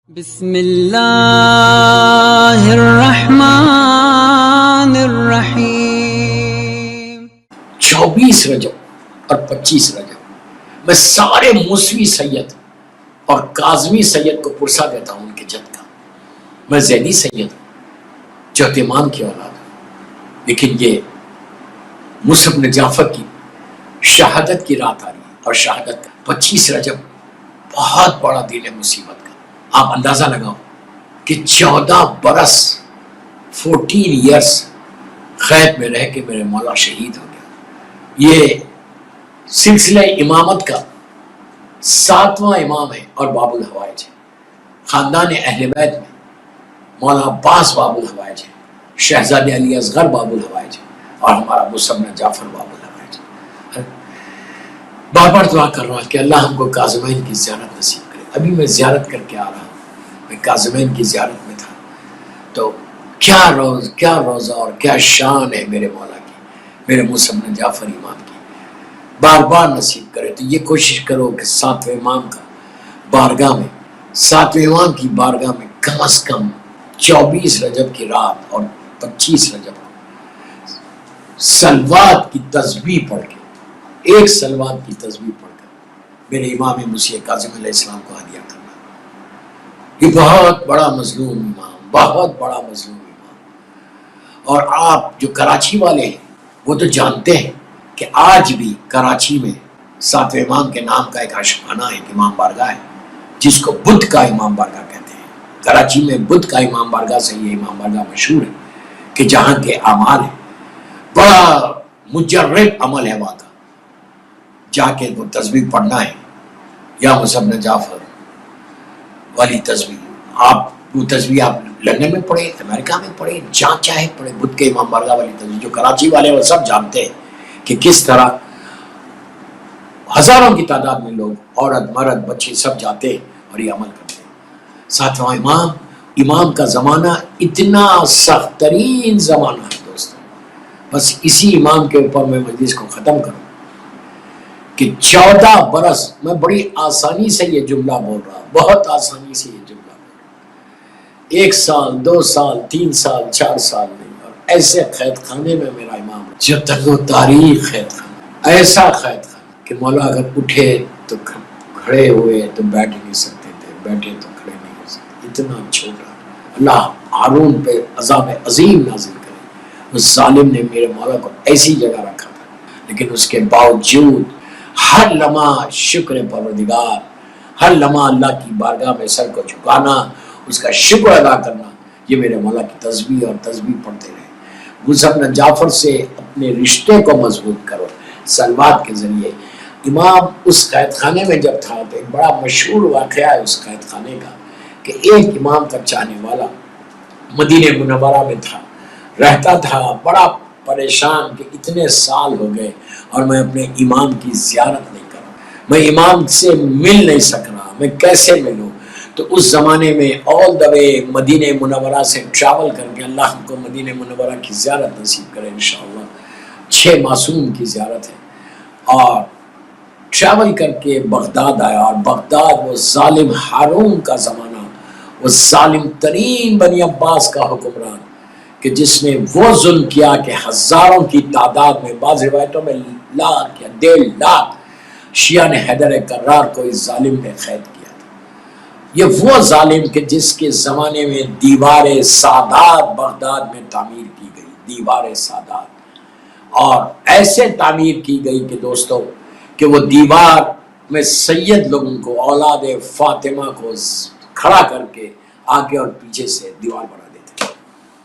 بسم اللہ الرحمن الرحیم۔ 24 رجب اور 25 رجب میں سارے موسوی سید اور کاظمی سید کو پرسا دیتا ہوں ان کے جد کا۔ میں زیدی سید ہوں جو امام کی اولاد ہوں، لیکن یہ مصعب بن جعفر کی شہادت کی رات آ رہی ہے، اور شہادت 25 رجب بہت بڑا دن ہے مصیبت کا۔ آپ اندازہ لگاؤ کہ 14 برس 14 ایئرس قید میں رہ کے میرے مولا شہید ہو گیا۔ یہ سلسلہ امامت کا 7واں امام ہے اور باب الحوائج ہے۔ خاندان اہل بیت میں مولا عباس باب الحوائج ہے، شہزادے علی اصغر باب الحوائج ہے، اور ہمارا مصعب بن جعفر باب الحوائج ہے۔ بار بار دعا کر رہا ہوں کہ اللہ ہم کو کاظمین کی زیارت نصیب کرے۔ ابھی میں زیارت کر کے آ رہا ہوں، میں کاظمین کی زیارت میں تھا، تو کیا روزہ اور کیا شان ہے میرے مولا کی، میرے مصعب بن جعفر امام کی، بار بار نصیب کرے۔ تو یہ کوشش کرو کہ 7ویں امام کا بارگاہ میں، 7ویں امام کی بارگاہ میں کم از کم 24 رجب کی رات اور 25 رجب کو صلوات کی تسبیح پڑھ کے، ایک صلوات کی تسبیح پڑھ کر میرے امام مسیح کاظم علیہ السلام کو ہدیہ کرنا۔ یہ بہت بڑا مظلوم امام، بہت بڑا مظلوم امام۔ اور آپ جو کراچی والے ہیں وہ تو جانتے ہیں کہ آج بھی کراچی میں 7ویں امام کے نام کا ایک آشخانہ ہے، ایک امام بارگاہ ہے، جس کو بدھ کا امام بارگاہ کہتے ہیں۔ کراچی میں بدھ کا امام بارگاہ سے یہ امام بارگاہ مشہور ہے کہ جہاں کے اعمال ہیں، بڑا مجرب عمل ہے وہاں کا۔ جا کے وہ تسبیح پڑھنا ہے، یا مصعب بن جعفر والی تسبیح، آپ وہ تسبیح آپ لندن میں پڑھیں، امریکہ میں پڑھیں، جہاں چاہے پڑھیں، بدھ کے امام بارگاہ والی تسبیح۔ جو کراچی والے وہ سب جانتے ہیں کہ کس طرح ہزاروں کی تعداد میں لوگ، عورت مرد بچے سب جاتے ہیں اور یہ عمل کرتے ہیں۔ 7واں امام کا زمانہ اتنا سخت ترین زمانہ ہے دوستوں۔ بس اسی امام کے اوپر میں مجلس کو ختم کروں کہ 14 برس، میں بڑی آسانی سے یہ جملہ بول رہا ہوں، بہت آسانی سے یہ جملہ بول رہا ہوں۔ 1 سال 2 سال 3 سال 4 سال نہیں، اور ایسے قید خانے میں میرا امام جو تک و تاریخ قید خانہ، ایسا قید خانہ کہ مولا اگر اٹھے تو کھڑے ہوئے تو بیٹھ نہیں سکتے تھے، بیٹھے تو کھڑے نہیں ہو سکتے، اتنا چھوٹا۔ اللہ ہارون پہ عذاب عظیم نازل کرے۔ اس ظالم نے میرے مولا کو ایسی جگہ رکھا تھا، لیکن اس کے باوجود ہر لمحہ شکر پروردگار، ہر لمحہ اللہ کی بارگاہ میں سر کو جھکانا، اس کا شکر ادا کرنا، یہ میرے مولا کی تسبیح اور تسبیح پڑھتے رہے۔ مصعب بن جعفر سے اپنے رشتے کو مضبوط کرو صلوات کے ذریعے۔ امام اس قید خانے میں جب تھا تو ایک بڑا مشہور واقعہ ہے اس قید خانے کا، کہ ایک امام کا چاہنے والا مدینہ منورہ میں تھا، رہتا تھا، بڑا پریشان کہ اتنے سال ہو گئے اور میں اپنے امام کی زیارت نہیں کر رہا، میں امام سے مل نہیں سک رہا، میں کیسے ملوں؟ تو اس زمانے میں آل دا وے مدینہ منورہ سے ٹریول کر کے، اللہ ہم کو مدینہ منورہ کی زیارت نصیب کرے انشاءاللہ، 6 معصوم کی زیارت ہے، اور ٹریول کر کے بغداد آیا، اور بغداد وہ ظالم ہارون کا زمانہ، وہ ظالم ترین بنی عباس کا حکمران، کہ جس نے وہ ظلم کیا کہ ہزاروں کی تعداد میں، بعض روایتوں میں لاکھ یا 1.5 لاکھ شیعہ نے حیدر کرار کو اس ظالم نے قید کیا تھا۔ یہ وہ ظالم کہ جس کے زمانے میں دیوار سادات بغداد میں تعمیر کی گئی، دیوار سادات، اور ایسے تعمیر کی گئی کہ دوستو کہ وہ دیوار میں سید لوگوں کو، اولاد فاطمہ کو کھڑا کر کے آگے اور پیچھے سے دیوار بنا دیتے تھے۔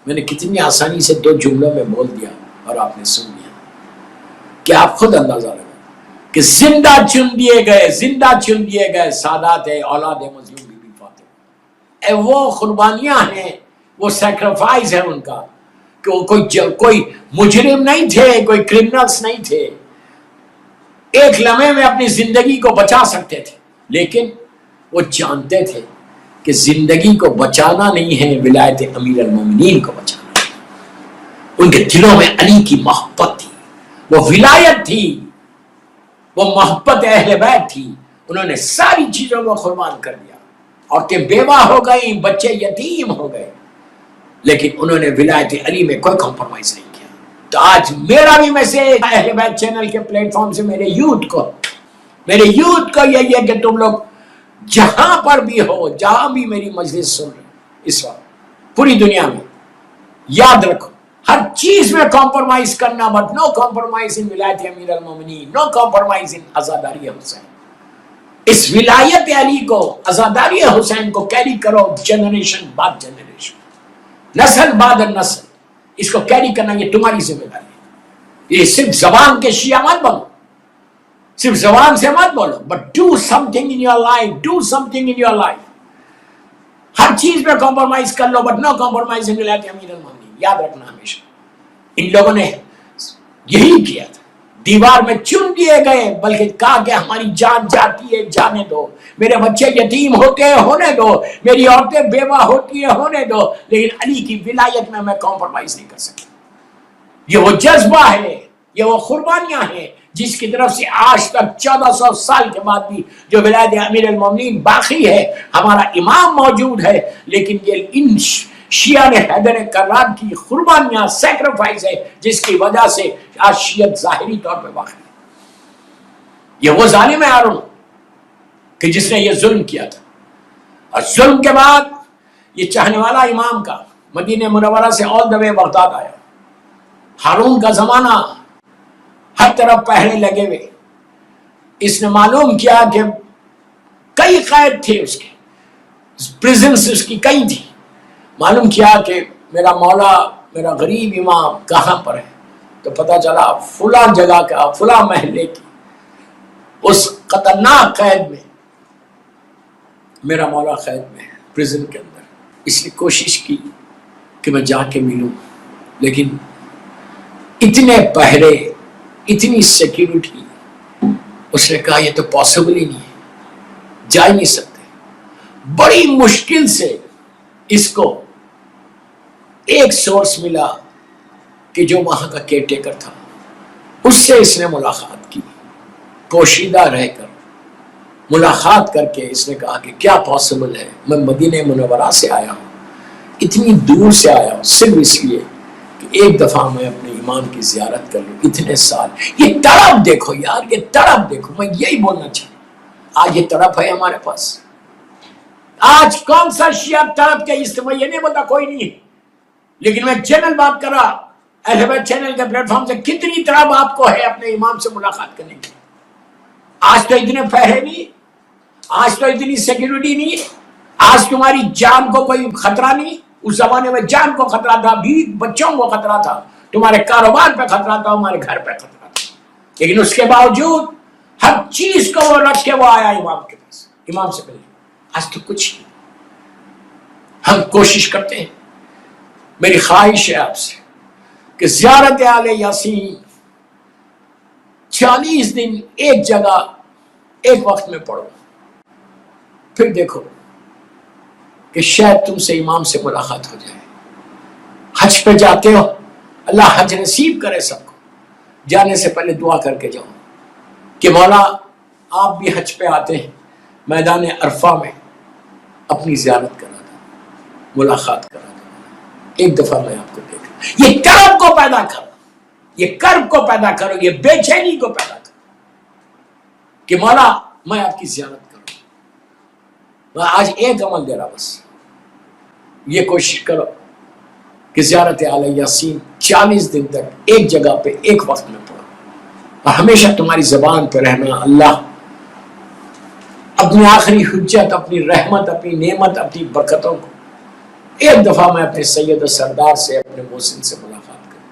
میں نے کتنی آسانی سے 2 جملوں میں بول دیا اور آپ نے سن لیا، کہ آپ خود اندازہ لگا کہ زندہ چن دیے گئے سادات اولاد مظلوم بی بی فاطمہ، وہ قربانیاں ہیں، وہ سیکریفائز ہے ان کا، کہ وہ کوئی مجرم نہیں تھے، کوئی کرمنلز نہیں تھے، ایک لمحے میں اپنی زندگی کو بچا سکتے تھے، لیکن وہ جانتے تھے کہ زندگی کو بچانا نہیں ہے، ولایت امیر المومنین کو بچانا ہے۔ ان کے دلوں میں علی کی محبت تھی، وہ ولایت تھی، وہ محبت اہل بیت تھی، انہوں نے ساری چیزوں کو قربان کر دیا۔ عورتیں بیوہ ہو گئی، بچے یتیم ہو گئے، لیکن انہوں نے ولایت علی میں کوئی کمپرومائز نہیں کیا۔ تو آج میرا بھی میسیج اہل بیت چینل کے پلیٹ فارم سے میرے یوتھ کو یہی ہے کہ تم لوگ جہاں پر بھی ہو، جہاں بھی میری مجلس سن رہے اس وقت پوری دنیا میں، یاد رکھو ہر چیز میں کمپرومائز کرنا مت، نو کمپرومائز ان ولایت امیر المومنین، نو کمپرومائز ان عزاداری حسین۔ اس ولایت علی کو، عزاداری حسین کو کیری کرو جنریشن بعد جنریشن، نسل بعد نسل، اس کو کیری کرنا یہ تمہاری ذمہ داری ہے۔ یہ صرف زبان کے شیعہ مت بنو، صرف زبان سے مت بولو، but do something in your life, do something in your life. ہر چیز میں کمپرومائز کر لو بٹ نو کمپرومائز ان ولایت امیر المومنین، یاد رکھنا ہمیشہ۔ ان لوگوں نے یہی کیا تھا، دیوار میں چن دیے گئے، بلکہ کہا کہ ہماری جان جاتی ہے جانے دو، میرے بچے یتیم ہوتے ہیں ہونے دو، میری عورتیں بیوہ ہوتی ہیں ہونے دو، لیکن علی کی ولایت میں کمپرومائز نہیں کر سکتا۔ یہ وہ جذبہ ہے، یہ وہ قربانیاں ہیں جس کی طرف سے آج تک 1400 سال کے بعد بھی جو ولایت امیر المومنین باقی ہے، ہمارا امام موجود ہے، لیکن یہ ان شیعہ نے حیدر کرار کی قربانیاں، سیکریفائس ہے، جس کی وجہ سے آج شیعت ظاہری طور پہ باقی ہے۔ یہ وہ ظالم ہے ہارون کہ جس نے یہ ظلم کیا تھا، اور ظلم کے بعد یہ چاہنے والا امام کا مدینہ منورہ سے آل دا وے بغداد آیا۔ ہارون کا زمانہ، ہر طرف پہرے لگے ہوئے، اس نے معلوم کیا کہ کئی قید تھے اس کے، پریزنس اس کی کئی تھی، معلوم کیا کہ میرا مولا، میرا غریب امام کہاں پر ہے، تو پتہ چلا فلاں جگہ کا، فلاں محلے کی اس خطرناک قید میں میرا مولا قید میں ہے، پریزن کے اندر۔ اس نے کوشش کی کہ میں جا کے ملوں، لیکن اتنے پہرے، اتنی سیکیورٹی، اس نے کہا یہ تو پاسبل ہی نہیں ہے، جا ہی نہیں سکتے۔ بڑی مشکل سے اس کو ایک سورس ملا کہ جو وہاں کا کیئر ٹیکر تھا، اس سے اس نے ملاقات کی، پوشیدہ رہ کر ملاقات کر کے اس نے کہا کہ کیا پاسبل ہے، میں مدینہ منورہ سے آیا ہوں، اتنی دور سے آیا ہوں صرف اس لیے کہ ایک دفعہ میں اپنے امام کی زیارت کر لوں، اتنے سال۔ یہ تڑپ دیکھو یار، یہ تڑپ دیکھو، میں یہی بولنا چاہتا ہوں۔ آج یہ تڑپ ہے ہمارے پاس، آج کون سا شیعہ تڑپ کے استعمال، یہ نہیں بولتا کوئی نہیں ہے، لیکن میں جنرل بات کر رہا، اہل بیت چینل کے پلیٹ فارم سے کتنی طرح آپ کو ہے اپنے امام سے ملاقات کرنے کی۔ آج تو اتنے پہرے نہیں، آج تو اتنی سیکیورٹی نہیں، آج تمہاری جان کو کوئی خطرہ نہیں۔ اس زمانے میں جان کو خطرہ تھا، بیوی بچوں کو خطرہ تھا، تمہارے کاروبار پہ خطرہ تھا، تمہارے گھر پہ خطرہ تھا، لیکن اس کے باوجود ہر چیز کو وہ رکھ کے وہ آیا امام کے پاس، امام سے ملے۔ آج تو کچھ نہیں۔ ہم کوشش کرتے ہیں، میری خواہش ہے آپ سے کہ زیارت آل یاسین 40 دن ایک جگہ ایک وقت میں پڑھو، پھر دیکھو کہ شاید تم سے امام سے ملاقات ہو جائے۔ حج پہ جاتے ہو، اللہ حج نصیب کرے سب کو، جانے سے پہلے دعا کر کے جاؤ کہ مولا آپ بھی حج پہ آتے ہیں، میدان عرفہ میں اپنی زیارت کرا دو، ملاقات کرا دو، ایک دفعہ میں آپ کو دیکھا۔ یہ کرب کو پیدا کرو، یہ کرب کو پیدا کرو، یہ بے چینی کو پیدا کرو کہ مولا میں آپ کی زیارت کروں۔ میں آج ایک عمل دے رہا، بس یہ کوشش کرو کہ زیارت آل یاسین 40 دن تک ایک جگہ پہ ایک وقت میں پڑھو، اور ہمیشہ تمہاری زبان پہ رہنا اللہ اپنی آخری حجت، اپنی رحمت، اپنی نعمت، اپنی برکتوں کو ایک دفعہ میں اپنے سید و سردار سے، اپنے محسن سے ملاقات کروں۔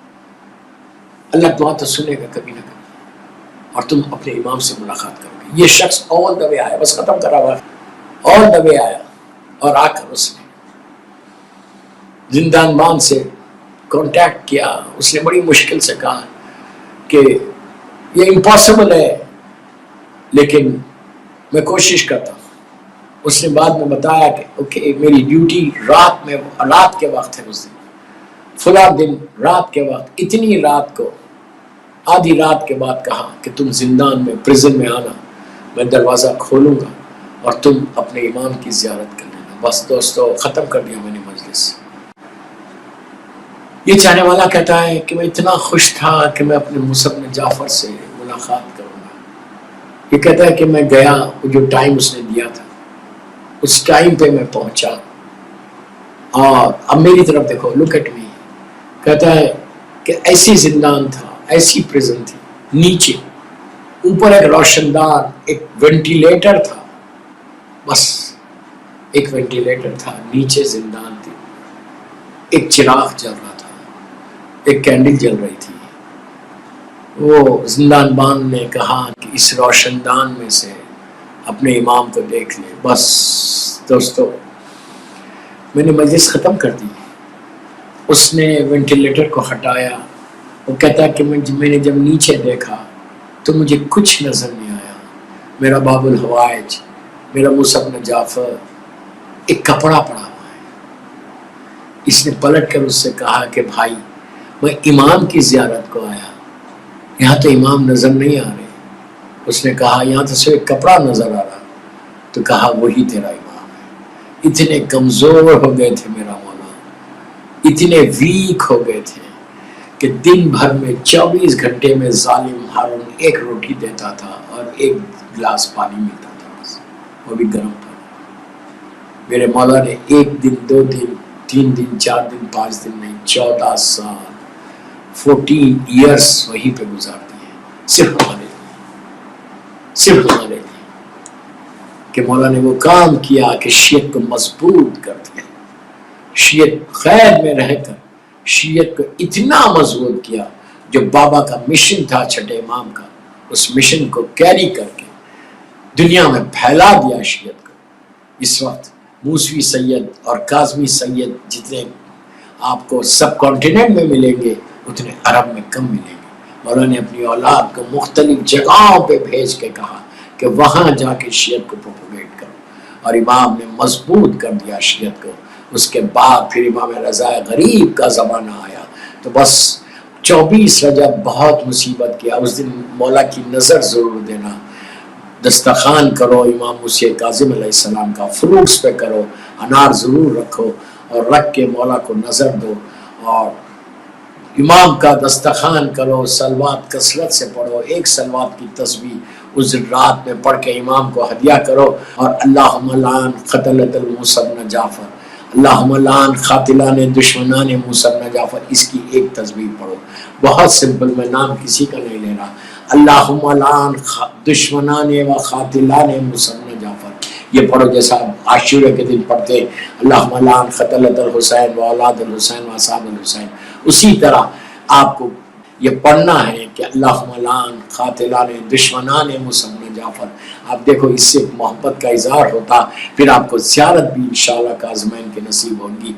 اللہ دعا تو سنے گا کبھی نہ کبھی، اور تم اپنے امام سے ملاقات کرو گے۔ یہ شخص آل دا وے آیا، بس ختم کرا ہوا، آل دا وے آیا، اور آ کر اس نے زندان بان سے کانٹیکٹ کیا۔ اس نے بڑی مشکل سے کہا کہ یہ امپاسبل ہے، لیکن میں کوشش کرتا ہوں۔ اس نے بعد میں بتایا کہ اوکے میری ڈیوٹی رات کے وقت ہے، اس دن فلاں دن رات کے وقت، اتنی رات کو، آدھی رات کے بعد کہا کہ تم زندان میں، پریزن میں آنا، میں دروازہ کھولوں گا اور تم اپنے امام کی زیارت کر لینا. بس دوستو ختم کر دیا میں نے مجلس. یہ چاہنے والا کہتا ہے کہ میں اتنا خوش تھا کہ میں اپنے مصعب بن جعفر سے ملاقات کروں گا. یہ کہتا ہے کہ میں گیا، جو ٹائم اس نے دیا تھا اس ٹائم پہ میں پہنچا، اور اب میری طرف دیکھو، لک ایٹ می. کہتا ہے کہ ایسی زندان تھا، ایسی پریزن تھی، نیچے اوپر ایک روشن دان ایک وینٹیلیٹر تھا، بس ایک وینٹیلیٹر تھا، نیچے زندان تھی، ایک چراغ جل رہا تھا، ایک کینڈل جل رہی تھی. وہ زندان بان نے کہا کہ اس روشن دان میں سے اپنے امام کو دیکھ لے. بس دوستو میں نے مجلس ختم کر دی. اس نے وینٹیلیٹر کو ہٹایا. وہ کہتا ہے کہ میں نے جب نیچے دیکھا تو مجھے کچھ نظر نہیں آیا. میرا باب الحوائج، میرا مصعب بن جعفر، ایک کپڑا پڑا ہوا ہے. اس نے پلٹ کر اس سے کہا کہ بھائی میں امام کی زیارت کو آیا، یہاں تو امام نظر نہیں آ رہے. اس نے کہا یہاں تو صرف ایک کپڑا نظر آ رہا. تو کہا وہی تیرا امام ہے. اتنے کمزور ہو گئے تھے میرا مولا، اتنے ویک ہو گئے تھے کہ دن بھر میں 24 گھنٹے میں ظالم ہارون ایک روٹی دیتا تھا اور ایک گلاس پانی ملتا تھا، بس وہ بھی گرم پانی. میرے مولا نے ایک دن، 2 دن، 3 دن، 4 دن، 5 دن نہیں، 14 سال 14 ایئرس وہیں پہ گزار دیے، صرف ہمارے لیے، صرف ہمارے لیے. کہ مولا نے وہ کام کیا کہ شیعت کو مضبوط کر دیا. شیعت خیر میں رہ کر شیعت کو اتنا مضبوط کیا، جو بابا کا مشن تھا چھٹے امام کا، اس مشن کو کیری کر کے دنیا میں پھیلا دیا شیعت کو. اس وقت موسوی سید اور کاظمی سید جتنے آپ کو سب کانٹیننٹ میں ملیں گے اتنے عرب میں کم ملیں گے. مولا نے اپنی اولاد کو مختلف جگہوں پہ بھیج کے کہا کہ وہاں جا کے شیعت کو پروپوگیٹ کرو، اور امام نے مضبوط کر دیا شیعت کو. اس کے بعد پھر امام رضا غریب کا زمانہ آیا تو بس 24 رجب بہت مصیبت کیا. اس دن مولا کی نظر ضرور دینا. دسترخوان کرو امام موسی کاظم علیہ السلام کا، فروٹس پہ کرو، انار ضرور رکھو اور رکھ کے مولا کو نظر دو، اور امام کا دسترخوان کرو. صلوات کثرت سے پڑھو، ایک صلوات کی تسبیح اس رات میں پڑھ کے امام کو ہدیہ کرو. اور اللہم لعن قتلۃ المصعب بن جعفر، اللہم لعن قاتلان دشمنان مصعب بن جعفر، اس کی ایک تسبیح پڑھو. بہت سمپل، میں نام کسی کا نہیں لے رہا. اللہم لعن دشمنان و قاتلان مصعب بن جعفر، یہ پڑھو جیسا عاشورے کے دن پڑھتے اللہم لعن قتلۃ الحسین و اولاد الحسین و اصحاب الحسین. اسی طرح آپ کو یہ پڑھنا ہے کہ اللہم لعن قاتلان دشمنان مصعب بن جعفر. آپ دیکھو اس سے محبت کا اظہار ہوتا، پھر آپ کو زیارت بھی انشاءاللہ کاظمین کے نصیب ہوگی.